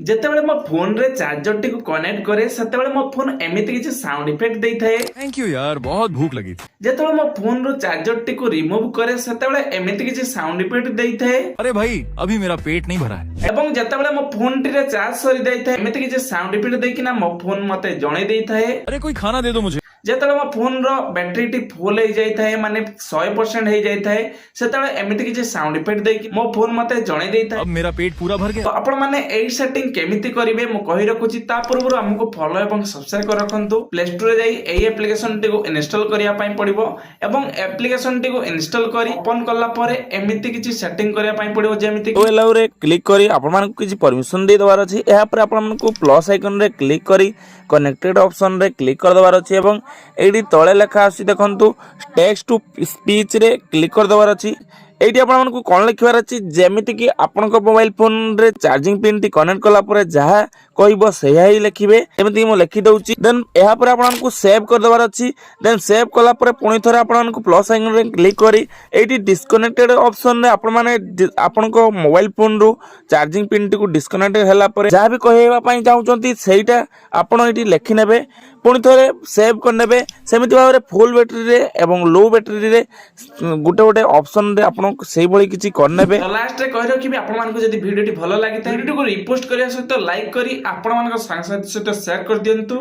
ଯେତେବେଳେ ମୋ ଫୋନରେ ଚାର୍ଜରଟି କୁ କନେକ୍ଟ କରେ ସେତେବେଳେ ମୋ ଫୋନ ଏମିତି କିଛି ସାଉଣ୍ଡ ଇଫେକ୍ଟ ଦେଇଥାଏ। थैंक यू यार, बहुत भूख लगी थी। ଯେତେବେଳେ ମୋ ଫୋନରୁ ଚାର୍ଜରଟି କୁ ରିମୁଭ କରେ ସେତେବେଳେ ଏମିତି କିଛି ସାଉଣ୍ଡ ଇଫେକ୍ଟ ଦେଇଥାଏ। अरे भाई, अभी मेरा पेट नहीं भरा है। ଏବଂ ଯେତେବେଳେ ମୋ ଫୋନଟିରେ ଚାର୍ଜ ସରି ଯାଇଥାଏ ଏମିତି କିଛି ସାଉଣ୍ଡ ଇଫେକ୍ଟ ଦେଇକିନା ମୋ ଫୋନ ମତେ ଜଣେଇ ଦେଇଥାଏ। अरे कोई खाना दे दो मुझे। ଯେତେବେଳେ ମୋ ଫୋନର ବ୍ୟାଟେରୀଟି ଫୁଲ ହେଇଯାଇଥାଏ ମାନେ 100% ହେଇଯାଇଥାଏ ସେତେବେଳେ ଏମିତି କିଛି ସାଉଣ୍ଡ ଇଫେକ୍ଟ ଦେଇକି ମୋ ଫୋନ ମତେ ଜଣେଇ ଦେଇଥାଏ। अब मेरा पेट पूरा भर ତ गया। ଆପଣମାନେ ଏଇ ସେଟିଂ କେମିତି କରିବେ ମୁଁ କହି ରଖୁଛି। ତା ପୂର୍ବରୁ ଆମକୁ ଫଲୋ ଏବଂ ସବସ୍କ୍ରାଇବ କରି ରଖନ୍ତୁ। ପ୍ଲେ ଷ୍ଟୋରରେ ଯାଇ ଏଇ ଆପ୍ଲିକେସନଟିକୁ ଇନଷ୍ଟଲ କରିବା ପାଇଁ ପଡିବ ଏବଂ ଆପ୍ଲିକେସନଟିକୁ ଇନଷ୍ଟଲ କରି ଓପନ କଲା ପରେ ଏମିତି କିଛି ସେଟିଂ କରିବା ପାଇଁ ପଡିବ ଯେମିତି କି ଆଲାଉ ରେ କ୍ଲିକ୍ କରି ଆପଣମାନଙ୍କୁ କିଛି ପରମିଶନ ଦେଇ ଦେବାର ଅଛି। ଏହା ପରେ ଆପଣମାନଙ୍କୁ ପ୍ଲସ୍ ଆଇକନରେ କ୍ଲିକ୍ କରି କନେକ୍ଟେଡ୍ ଅପସନରେ କ୍ଲିକ୍ କରିଦେବାର ଅଛି ଏବଂ ଏଇଠି ତଳେ ଲେଖା ଆସୁଛି ଦେଖନ୍ତୁ ଟେକ୍ସଟ ଟୁ ସ୍ପିଚରେ କ୍ଲିକ୍ କରିଦେବାର ଅଛି। এইটি আপনার কଣ লেখিবার ଅଛି ଯେମିତିକି ଆପଣଙ୍କ ମୋବାଇଲ ଫୋନରେ ଚାର୍ଜିଂ ପିନ୍ଟି କନେକ୍ଟ କଲା ପରେ ଯାହା କହିବ ସେଇଆ ହିଁ ଲେଖିବେ। ଯେମିତିକି ମୁଁ ଲେଖିଦେଉଛି ଦେନ୍ ଏହାପରେ ଆପଣଙ୍କୁ ସେଭ୍ କରିଦେବାର ଅଛି। ଦେନ୍ ସେଭ୍ କଲା ପରେ ପୁଣି ଥରେ ଆପଣଙ୍କୁ ପ୍ଲସ୍ ଆଇକନରେ କ୍ଲିକ୍ କରି ଏଇଠି ଡିସକନେକ୍ଟେଡ୍ ଅପସନରେ ଆପଣମାନେ ଆପଣଙ୍କ ମୋବାଇଲ ଫୋନରୁ ଚାର୍ଜିଂ ପିନ୍ଟିକୁ ଡିସକନେକ୍ଟ ହେଲା ପରେ ଯାହା ବି କହିବା ପାଇଁ ଚାହୁଁଛନ୍ତି ସେଇଟା ଆପଣ ଏଇଠି ଲେଖିନେବେ। ପୁଣି ଥରେ ସେଭ୍ କରିନେବେ। ସେମିତି ଭାବରେ ଫୁଲ୍ ବ୍ୟାଟେରୀରେ ଏବଂ ଲୋ ବ୍ୟାଟେରୀରେ ଗୋଟେ ଗୋଟେ ଅପସନରେ ଆପଣ ସେଇଭଳି କିଛି କରିନେବେ। ତ ଲାଷ୍ଟରେ କହି ରଖିବି ଆପଣମାନଙ୍କୁ ଯଦି ଭିଡିଓଟି ଭଲ ଲାଗିଥାଏ ଭିଡିଓଟିକୁ ରିପୋଷ୍ଟ କରିବା ସହିତ ଲାଇକ୍ କରି ଆପଣମାନଙ୍କ ସାଙ୍ଗସାଥି ସହିତ ସେୟାର କରିଦିଅନ୍ତୁ।